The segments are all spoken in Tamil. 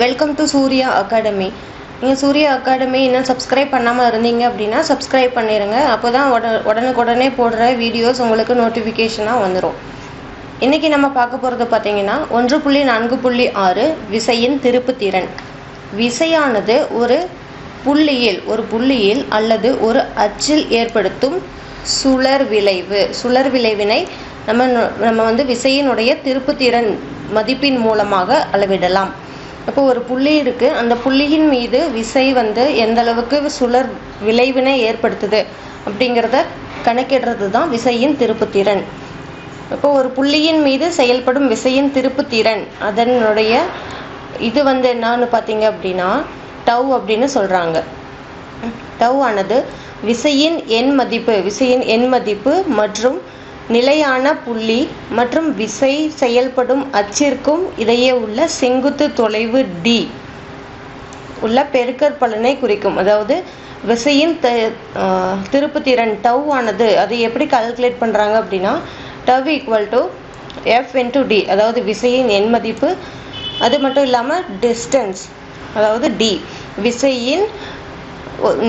Welcome to Surya academy. நீங்கள் சூர்யா அகாடமி இன்னும் சப்ஸ்கிரைப் பண்ணாமல் இருந்தீங்க அப்படின்னா சப்ஸ்கிரைப் பண்ணிடுங்க. அப்போ தான் உடனுக்குடனே போடுற வீடியோஸ் உங்களுக்கு நோட்டிஃபிகேஷனாக வந்துடும். இன்றைக்கி நம்ம பார்க்க போகிறது பார்த்தீங்கன்னா 1.4.6 விசையின் திருப்புத்திறன். விசையானது ஒரு புள்ளியில் அல்லது ஒரு அச்சில் ஏற்படுத்தும் சுழற் விளைவினை நம்ம விசையினுடைய திருப்புத்திறன் மதிப்பின் மூலமாக அளவிடலாம். இப்போ ஒரு புள்ளி இருக்குது, அந்த புள்ளியின் மீது விசை எந்த அளவுக்கு சுழற் விளைவினை ஏற்படுத்துது அப்படிங்கிறத கணக்கிடுறது தான் விசையின் திருப்புத்திறன். இப்போ ஒரு புள்ளியின் மீது செயல்படும் விசையின் திருப்புத்திறன் அதனுடைய இது என்னன்னு பார்த்தீங்க அப்படின்னா டவ் அப்படின்னு சொல்கிறாங்க. டவ் ஆனது விசையின் எண் மதிப்பு மற்றும் நிலையான புள்ளி மற்றும் விசை செயல்படும் அச்சிற்கும் இடையே உள்ள செங்குத்து தொலைவு d உள்ள பெருக்கற்பலனை குறிக்கும். அதாவது விசையின் திருப்புத்திறன் டவ் ஆனது அதை எப்படி கால்குலேட் பண்ணுறாங்க அப்படின்னா tau equal to f into d, அதாவது விசையின் எண் மதிப்பு, அது மட்டும் இல்லாமல் டிஸ்டன்ஸ் அதாவது d, விசையின்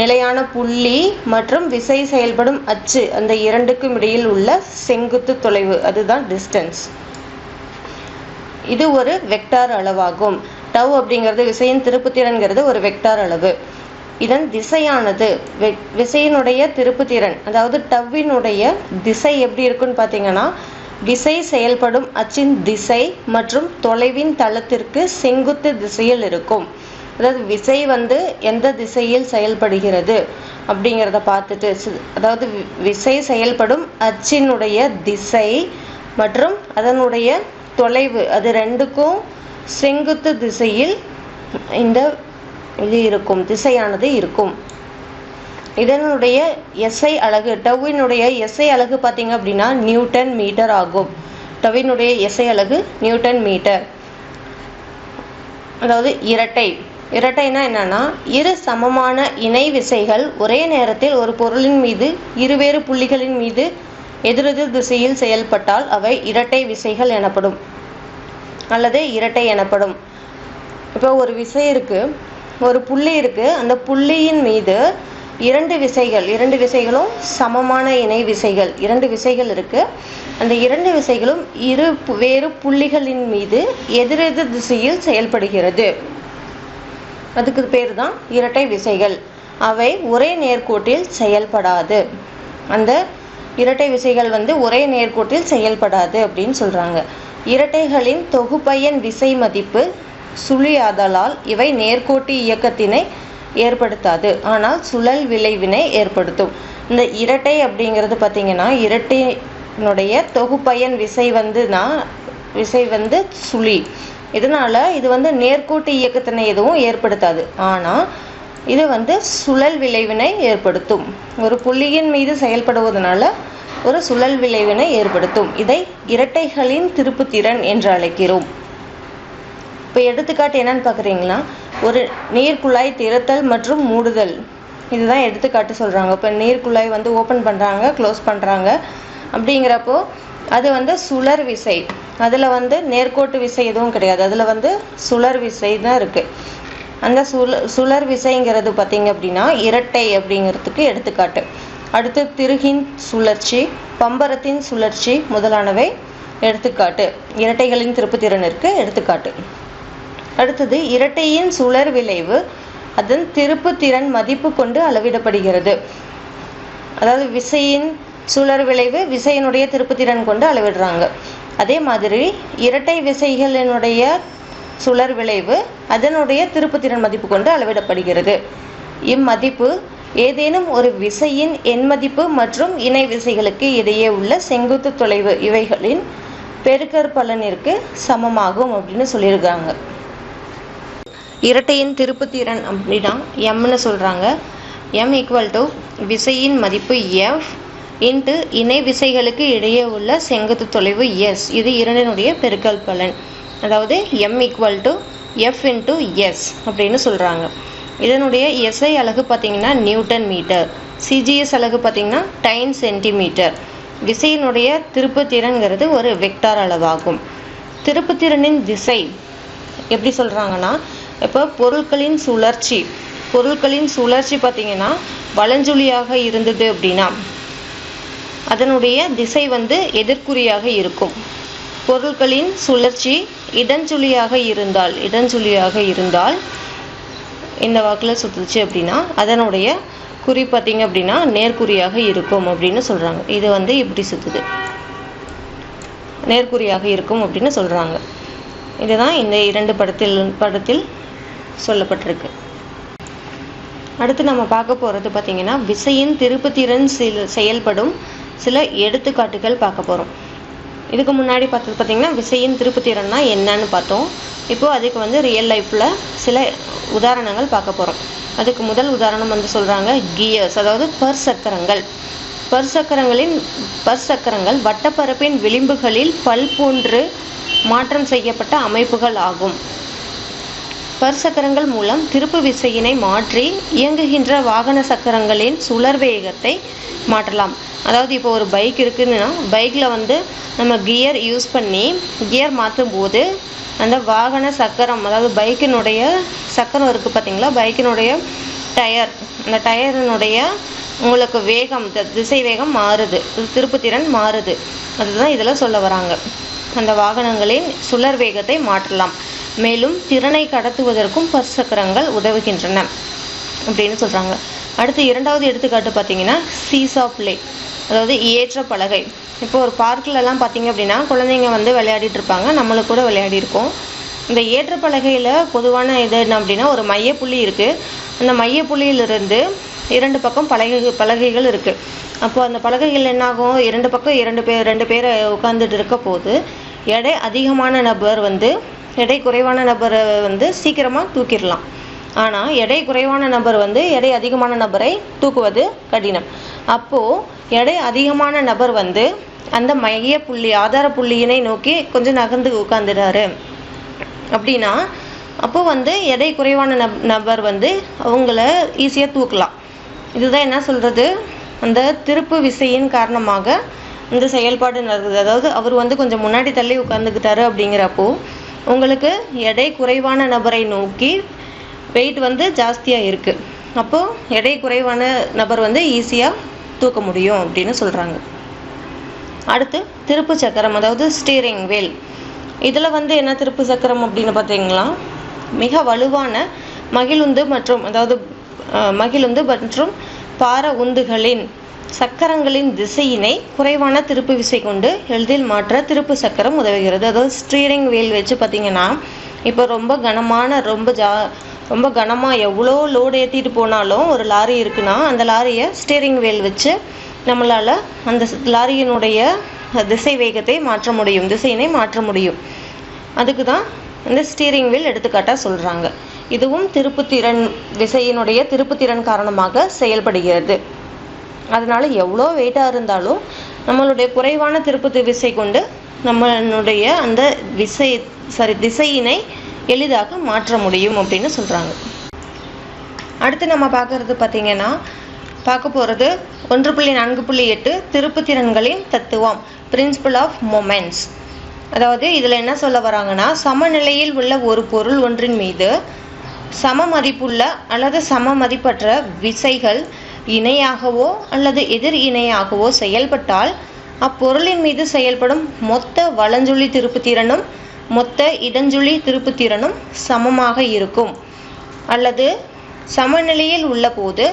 நிலையான புள்ளி மற்றும் விசை செயல்படும் அச்சு, அந்த இரண்டுக்கும் இடையில் உள்ள செங்குத்து தொலைவு, அதுதான் டிஸ்டன்ஸ். இது ஒரு வெக்டார் அளவாகும். டவ் அப்படிங்கிறது விசையின் திருப்புத்திறன்கிறது ஒரு வெக்டார் அளவு. இதன் திசையானது விசையினுடைய திருப்புத்திறன், அதாவது டவ்வினுடைய திசை எப்படி இருக்குன்னு பார்த்தீங்கன்னா விசை செயல்படும் அச்சின் திசை மற்றும் தொலைவின் தளத்திற்கு செங்குத்து திசையில் இருக்கும். அதாவது விசை எந்த திசையில் செயல்படுகிறது அப்படிங்கிறத பார்த்துட்டு, அதாவது விசை செயல்படும் அச்சினுடைய திசை மற்றும் அதனுடைய தொலைவு, அது ரெண்டுக்கும் செங்குத்து திசையில் இந்த இது இருக்கும், திசையானது இருக்கும். இதனுடைய எஸ்ஐ அலகு, டவ்வினுடைய எஸ்ஐ அலகு பார்த்தீங்க அப்படின்னா நியூட்டன் மீட்டர் ஆகும். டவ்வினுடைய எஸ்ஐ அலகு நியூட்டன் மீட்டர். அதாவது இரட்டைனா என்னன்னா இரு சமமான இணை விசைகள் ஒரே நேரத்தில் ஒரு பொருளின் மீது இருவேறு புள்ளிகளின் மீது எதிரெதிர் திசையில் செயல்பட்டால் அவை இரட்டை விசைகள் எனப்படும் அல்லது இரட்டை எனப்படும். இப்போ ஒரு விசை இருக்கு, ஒரு புள்ளி இருக்கு, அந்த புள்ளியின் மீது இரண்டு விசைகளும் சமமான இணை விசைகள், இரண்டு விசைகள் இருக்கு. அந்த இரண்டு விசைகளும் வேறு புள்ளிகளின் மீது எதிரெதிர் திசையில் செயல்படுகிறது. அதுக்கு பேர் தான் இரட்டை விசைகள். அவை ஒரே நேர்கோட்டில் செயல்படாது. அந்த இரட்டை விசைகள் ஒரே நேர்கோட்டில் செயல்படாது அப்படின்னு சொல்றாங்க. இரட்டைகளின் தொகுபயன் விசை மதிப்பு சுழியாதலால் இவை நேர்கோட்டு இயக்கத்தினை ஏற்படுத்தாது, ஆனால் சுழல் விளைவினை ஏற்படுத்தும். இந்த இரட்டை அப்படிங்கிறது பார்த்தீங்கன்னா இரட்டையினுடைய தொகுபயன் விசை சுழி. இதனால இது நேர்கோட்டு இயக்கத்தினை எதுவும் ஏற்படுத்தாது, ஆனால் இது சுழல் விளைவினை ஏற்படுத்தும். ஒரு புள்ளியின் மீது செயல்படுவதனால ஒரு சுழல் விளைவினை ஏற்படுத்தும். இதை இரட்டைகளின் திருப்புத்திறன் என்று அழைக்கிறோம். இப்போ எடுத்துக்காட்டு என்னன்னு பார்க்குறீங்கன்னா, ஒரு நீர்க்குழாய் திறத்தல் மற்றும் மூடுதல், இதுதான் எடுத்துக்காட்டு சொல்கிறாங்க. இப்போ நீர்க்குழாய் ஓப்பன் பண்ணுறாங்க, க்ளோஸ் பண்ணுறாங்க அப்படிங்கிறப்போ அது சுழற் விசை. அதில் நேர்கோட்டு விசை எதுவும் கிடையாது, அதில் சுழற் விசை தான் இருக்குது. அந்த சுழற் விசைங்கிறது பார்த்தீங்க அப்படின்னா இரட்டை அப்படிங்கிறதுக்கு எடுத்துக்காட்டு. அடுத்து திருகின் சுழற்சி, பம்பரத்தின் சுழற்சி முதலானவை எடுத்துக்காட்டு, இரட்டைகளின் திருப்புத்திறனிற்கு எடுத்துக்காட்டு. அடுத்தது இரட்டையின் சுழற் விளைவு அதன் திருப்புத்திறன் மதிப்பு கொண்டு அளவிடப்படுகிறது. அதாவது விசையின் சுழற் விளைவு விசையினுடைய திருப்புத்திறன் கொண்டு அளவிடுறாங்க. அதே மாதிரி இரட்டை விசைகளினுடைய சுழற் விளைவு அதனுடைய திருப்புத்திறன் மதிப்பு கொண்டு அளவிடப்படுகிறது. இம்மதிப்பு ஏதேனும் ஒரு விசையின் எண் மதிப்பு மற்றும் இணை விசைகளுக்கு இடையே உள்ள செங்குத்து தொலைவு இவைகளின் பெருக்கற்பலனிற்கு சமமாகும் அப்படின்னு சொல்லியிருக்காங்க. இரட்டையின் திருப்புத்திறன் அப்படின்னா எம்னு சொல்றாங்க. m ஈக்குவல் டு விசையின் மதிப்பு f இன்ட்டு இணை விசைகளுக்கு இடையே உள்ள செங்குத்து தொலைவு s, இது இரண்டினுடைய பெருக்கல் பலன். அதாவது m equal to f into s அப்படின்னு சொல்கிறாங்க. இதனுடைய SI அலகு பார்த்தீங்கன்னா நியூட்டன் மீட்டர், CGS அலகு பார்த்தீங்கன்னா டைன் சென்டிமீட்டர். விசையினுடைய திருப்புத்திறன்கிறது ஒரு வெக்டார் அளவாகும். திருப்புத்திறனின் திசை எப்படி சொல்கிறாங்கன்னா இப்போ பொருட்களின் சுழற்சி பார்த்தீங்கன்னா வலஞ்சுழியாக இருந்தது அப்படின்னா அதனுடைய திசை வந்து எதிர்குறியாக இருக்கும். பொருட்களின் சுழற்சி இடஞ்சுழியாக இருந்தால் இந்த வாக்கில் சுற்றுச்சு அப்படின்னா அதனுடைய குறி பார்த்தீங்க அப்படின்னா நேர்குறியாக இருக்கும் அப்படின்னு சொல்கிறாங்க. இது வந்து இப்படி சுற்றுது, நேர்குறியாக இருக்கும் அப்படின்னு சொல்கிறாங்க. இதுதான் இந்த 2 படத்தில் சொல்லப்பட்டிருக்கு. அடுத்து நம்ம பார்க்க போகிறது பார்த்தீங்கன்னா விசையின் திருப்புத்திறன் செயல்படும் சில எடுத்துக்காட்டுகள் பார்க்க போகிறோம். இதுக்கு முன்னாடி பார்த்தது பார்த்தீங்கன்னா விசையின் திருப்புத்திறன்னா என்னன்னு பார்த்தோம். இப்போது அதுக்கு வந்து ரியல் லைஃப்பில் சில உதாரணங்கள் பார்க்க போகிறோம். அதுக்கு முதல் உதாரணம் வந்து சொல்கிறாங்க கியர்ஸ், அதாவது பற்சக்கரங்கள் வட்டப்பரப்பின் விளிம்புகளில் பல் போன்று மாற்றம் செய்யப்பட்ட அமைப்புகள் ஆகும். பற்சக்கரங்கள் மூலம் திருப்பு விசையினை மாற்றி இயங்குகின்ற வாகன சக்கரங்களின் சுழற் வேகத்தை மாற்றலாம். அதாவது இப்போ ஒரு பைக் இருக்குதுன்னா பைக்கில் வந்து நம்ம கியர் யூஸ் பண்ணி கியர் மாற்றும் போது அந்த வாகன சக்கரம், அதாவது பைக்கினுடைய சக்கரம் இருக்குது பார்த்தீங்களா, பைக்கினுடைய டயர், அந்த டயரினுடைய உங்களுக்கு வேகம், திசை வேகம் மாறுது, திருப்புத்திறன் மாறுது. அதுதான் இதில் சொல்ல வராங்க. அந்த வாகனங்களின் சுழற் வேகத்தை மாற்றலாம். மேலும் திறனை கடத்துவதற்கும் பற்சக்கரங்கள் உதவுகின்றன அப்படின்னு சொல்கிறாங்க. அடுத்து 2வது எடுத்துக்காட்டு பார்த்தீங்கன்னா சீசா பிளே, அதாவது ஏற்ற பலகை. இப்போ ஒரு பார்க்கிலலாம் பார்த்தீங்க அப்படின்னா குழந்தைங்க வந்து விளையாடிட்டு இருப்பாங்க, நம்மளுக்கு கூட விளையாடி இருக்கோம். இந்த ஏற்ற பலகையில் பொதுவான இது என்ன அப்படின்னா ஒரு மையப்புள்ளி இருக்குது. அந்த மையப்புள்ளியிலிருந்து 2 பக்கம் பலகைகள் இருக்குது. அப்போ அந்த பலகைகள் என்னாகும், 2 பக்கம் 2 பேர் உட்காந்துட்டு இருக்க போது எடை அதிகமான நபர் வந்து எடை குறைவான நபரை வந்து சீக்கிரமாக தூக்கிடலாம். ஆனால் எடை குறைவான நபர் வந்து எடை அதிகமான நபரை தூக்குவது கடினம். அப்போது எடை அதிகமான நபர் வந்து அந்த மைய புள்ளி ஆதார புள்ளியினை நோக்கி கொஞ்சம் நகர்ந்து உட்காந்துடாரு அப்படின்னா அப்போ வந்து எடை குறைவான நபர் வந்து அவங்கள ஈஸியாக தூக்கலாம். இதுதான் என்ன சொல்கிறது, அந்த திருப்பு விசையின் காரணமாக இந்த செயல்பாடு நடக்குது. அதாவது அவர் வந்து கொஞ்சம் முன்னாடி தள்ளி உட்காந்துக்கிட்டாரு அப்படிங்கிறப்போ உங்களுக்கு எடை குறைவான நபரை நோக்கி வெயிட் வந்து ஜாஸ்தியாக இருக்குது. அப்போது எடை குறைவான நபர் வந்து ஈஸியாக தூக்க முடியும் அப்படின்னு சொல்கிறாங்க. அடுத்து திருப்பு சக்கரம், அதாவது ஸ்டீரிங் வீல். இதில் வந்து என்ன திருப்பு சக்கரம் அப்படின்னு பார்த்தீங்கன்னா மிக வலுவான மகிழுந்து மற்றும் பார உந்துகளின் சக்கரங்களின் திசையினை குறைவான திருப்பு விசை கொண்டு எளிதில் மாற்ற திருப்பு சக்கரம் உதவுகிறது. அதாவது ஸ்டீரிங் வீல் வச்சு பார்த்தீங்கன்னா இப்போ ரொம்ப கனமாக எவ்வளோ லோடு ஏற்றிட்டு போனாலும் ஒரு லாரி இருக்குன்னா அந்த லாரியை ஸ்டீரிங் வீல் வச்சு நம்மளால் அந்த லாரியினுடைய திசை வேகத்தை மாற்ற முடியும், திசையினை மாற்ற முடியும். அதுக்கு தான் இந்த ஸ்டீரிங் வீல் எடுத்துக்காட்டாக சொல்கிறாங்க. இதுவும் திருப்புத்திறன் விசையினுடைய திருப்புத்திறன் காரணமாக செயல்படுகிறது. அதனால எவ்வளோ வெயிட்டாக இருந்தாலும் நம்மளுடைய குறைவான திருப்பு விசை கொண்டு நம்மளுடைய அந்த திசையினை எளிதாக மாற்ற முடியும் அப்படின்னு சொல்கிறாங்க. அடுத்து நம்ம பார்க்க போகிறது 1.4.8 திருப்புத்திறன்களின் தத்துவம், பிரின்சிபல் ஆஃப் மொமெண்ட்ஸ். அதாவது இதில் என்ன சொல்ல வராங்கன்னா சமநிலையில் உள்ள ஒரு பொருள் ஒன்றின் மீது சம மதிப்புள்ள அல்லது சம மதிப்பற்ற விசைகள் இணையாகவோ அல்லது எதிர் இணையாகவோ செயல்பட்டால் அப்பொருளின் மீது செயல்படும் மொத்த வலஞ்சுழி திருப்புத்திறனும் மொத்த இடஞ்சுழி திருப்புத்திறனும் சமமாக இருக்கும். அல்லது சமநிலையில் உள்ள போது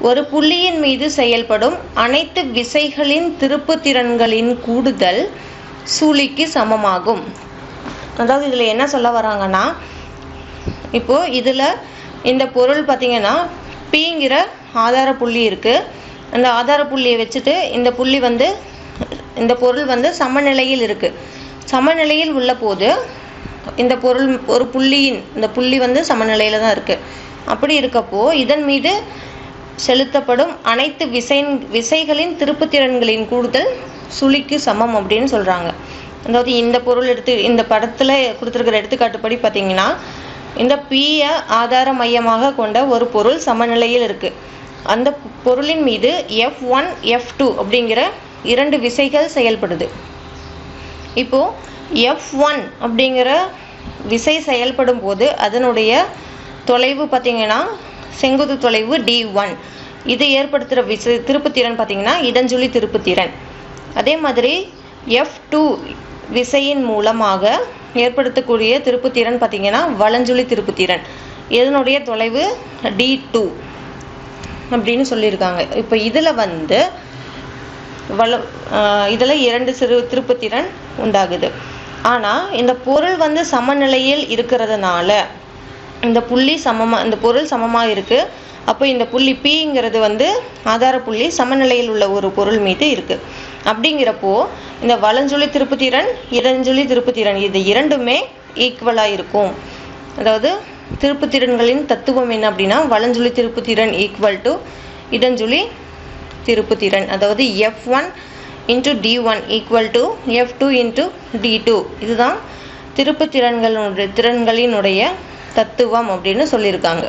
ஒரு புள்ளியின் மீது செயல்படும் அனைத்து விசைகளின் திருப்புத்திறன்களின் கூடுதல் சுழிக்கு சமமாகும். அதாவது இதில் என்ன சொல்ல வராங்கன்னா இப்போது இதில் இந்த பொருள் பார்த்திங்கன்னா பிங்கிற ஆதார புள்ளி இருக்குது. அந்த ஆதார புள்ளியை வச்சுட்டு இந்த பொருள் வந்து சமநிலையில் இருக்குது. சமநிலையில் உள்ள போது இந்த பொருள் ஒரு இந்த புள்ளி வந்து சமநிலையில் தான் இருக்குது. அப்படி இருக்கப்போ இதன் மீது செலுத்தப்படும் அனைத்து விசைகளின் திருப்புத்திறன்களின் கூடுதல் சுழிக்கு சமம் அப்படின்னு சொல்கிறாங்க. அதாவது இந்த பொருள் இந்த படத்தில் கொடுத்துருக்கிற எடுத்துக்காட்டுப்படி பார்த்தீங்கன்னா இந்த பியை ஆதார மையமாக கொண்ட ஒரு பொருள் சமநிலையில் இருக்குது. அந்த பொருளின் மீது F1 F2 அப்படிங்கிற 2 விசைகள் செயல்படுது. இப்போது F1 அப்படிங்கிற விசை செயல்படும் போது அதனுடைய தொலைவு பார்த்தீங்கன்னா செங்குத்து தொலைவு d1. இது ஏற்படுத்துகிற திருப்புத்திறன் பார்த்தீங்கன்னா இடஞ்சுழி திருப்புத்திறன். அதே மாதிரி F2 விசையின் மூலமாக ஏற்படுத்தக்கூடிய திருப்புத்திறன் பார்த்தீங்கன்னா வலஞ்சுழி திருப்புத்திறன். இதனுடைய தொலைவு d2 அப்படின்னு சொல்லியிருக்காங்க. இப்போ இதில் வந்து இதில் 2 திருப்புத்திறன் உண்டாகுது. ஆனால் இந்த பொருள் வந்து சமநிலையில் இருக்கிறதுனால இந்த பொருள் சமமாக இருக்குது. அப்போ இந்த புள்ளி Pங்கிறது வந்து ஆதார புள்ளி சமநிலையில் உள்ள ஒரு பொருள் மீது இருக்குது. அப்படிங்கிறப்போ இந்த வலஞ்சுழி திருப்புத்திறன் இடஞ்சுழி திருப்புத்திறன் இது இரண்டுமே ஈக்குவலாக இருக்கும். அதாவது திருப்புத்திறன்களின் தத்துவம் என்ன அப்படின்னா வலஞ்சுழி திருப்புத்திறன் ஈக்குவல் டு இடஞ்சுழி திருப்புத்திறன். அதாவது F1 × D1 equal to F2 × D2. இதுதான் திருப்புத்திறன்களினுடைய தத்துவம் அப்படின்னு சொல்லியிருக்காங்க.